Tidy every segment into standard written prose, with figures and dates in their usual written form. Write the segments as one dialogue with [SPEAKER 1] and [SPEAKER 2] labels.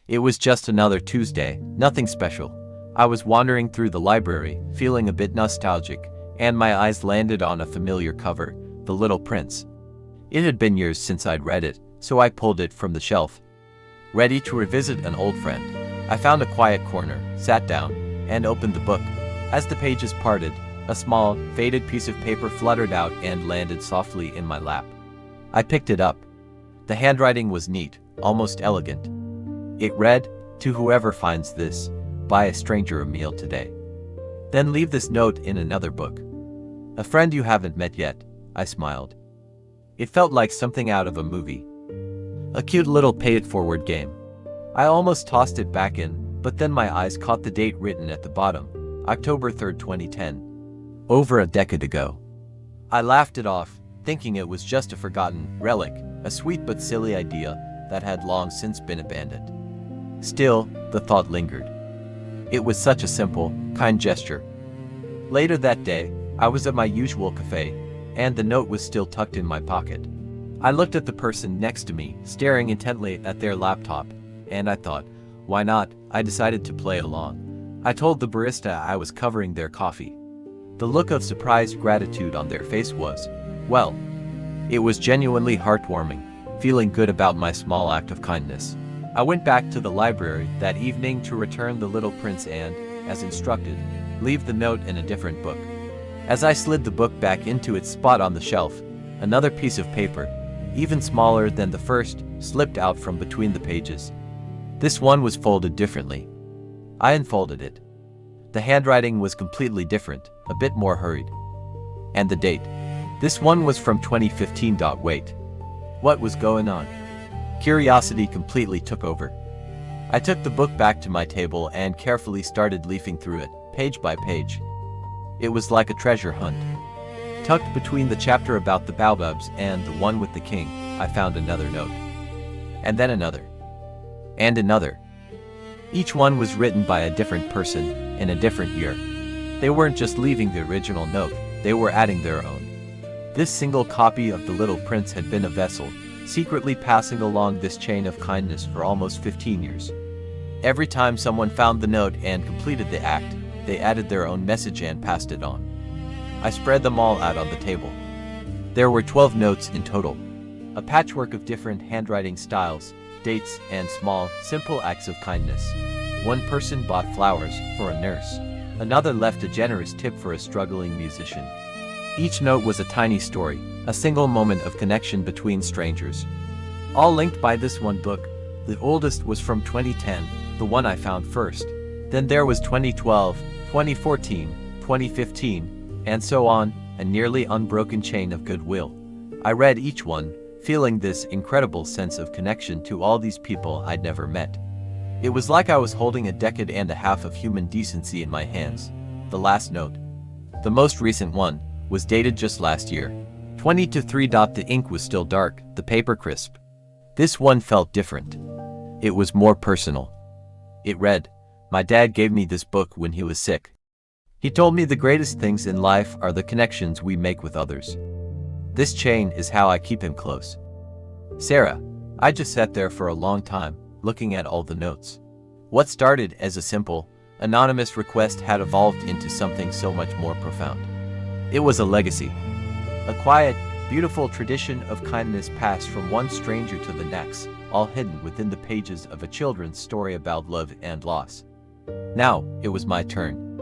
[SPEAKER 1] It was just another Tuesday, nothing special. I was wandering through the library, feeling a bit nostalgic, and my eyes landed on a familiar cover, The Little Prince. It had been years since I'd read it, so I pulled it from the shelf. Ready to revisit an old friend, I found a quiet corner, sat down, and opened the book. As the pages parted, a small, faded piece of paper fluttered out and landed softly in my lap. I picked it up. The handwriting was neat, almost elegant. It read, "To whoever finds this, buy a stranger a meal today. Then leave this note in another book. A friend you haven't met yet." I smiled. It felt like something out of a movie. A cute little pay-it-forward game. I almost tossed it back in, but then my eyes caught the date written at the bottom, October 3rd, 2010. Over a decade ago. I laughed it off, thinking it was just a forgotten relic, a sweet but silly idea that had long since been abandoned. Still, the thought lingered. It was such a simple, kind gesture. Later that day, I was at my usual cafe, and the note was still tucked in my pocket. I looked at the person next to me, staring intently at their laptop, and I thought, why not? I decided to play along. I told the barista I was covering their coffee. The look of surprised gratitude on their face was, well, it was genuinely heartwarming, feeling good about my small act of kindness. I went back to the library that evening to return The Little Prince and, as instructed, leave the note in a different book. As I slid the book back into its spot on the shelf, another piece of paper, even smaller than the first, slipped out from between the pages. This one was folded differently. I unfolded it. The handwriting was completely different, a bit more hurried. And the date. This one was from 2015. Wait. What was going on? Curiosity completely took over. I took the book back to my table and carefully started leafing through it, page by page. It was like a treasure hunt. Tucked between the chapter about the baobabs and the one with the king, I found another note. And then another. And another. Each one was written by a different person, in a different year. They weren't just leaving the original note, they were adding their own. This single copy of The Little Prince had been a vessel, secretly passing along this chain of kindness for almost 15 years. Every time someone found the note and completed the act, they added their own message and passed it on. I spread them all out on the table. There were 12 notes in total, a patchwork of different handwriting styles, dates, and small, simple acts of kindness. One person bought flowers for a nurse. Another left a generous tip for a struggling musician. Each note was a tiny story, a single moment of connection between strangers. All linked by this one book. The oldest was from 2010, the one I found first. Then there was 2012, 2014, 2015, and so on, a nearly unbroken chain of goodwill. I read each one, feeling this incredible sense of connection to all these people I'd never met. It was like I was holding a decade and a half of human decency in my hands. The last note, the most recent one, was dated just last year. 2023. The ink was still dark, the paper crisp. This one felt different. It was more personal. It read, "My dad gave me this book when he was sick. He told me the greatest things in life are the connections we make with others. This chain is how I keep him close." Sarah, I just sat there for a long time, looking at all the notes. What started as a simple, anonymous request had evolved into something so much more profound. It was a legacy. A quiet, beautiful tradition of kindness passed from one stranger to the next, all hidden within the pages of a children's story about love and loss. Now, it was my turn.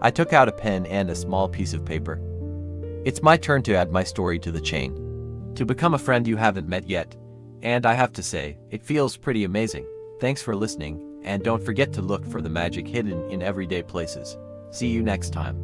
[SPEAKER 1] I took out a pen and a small piece of paper. It's my turn to add my story to the chain. To become a friend you haven't met yet. And I have to say, it feels pretty amazing. Thanks for listening, and don't forget to look for the magic hidden in everyday places. See you next time.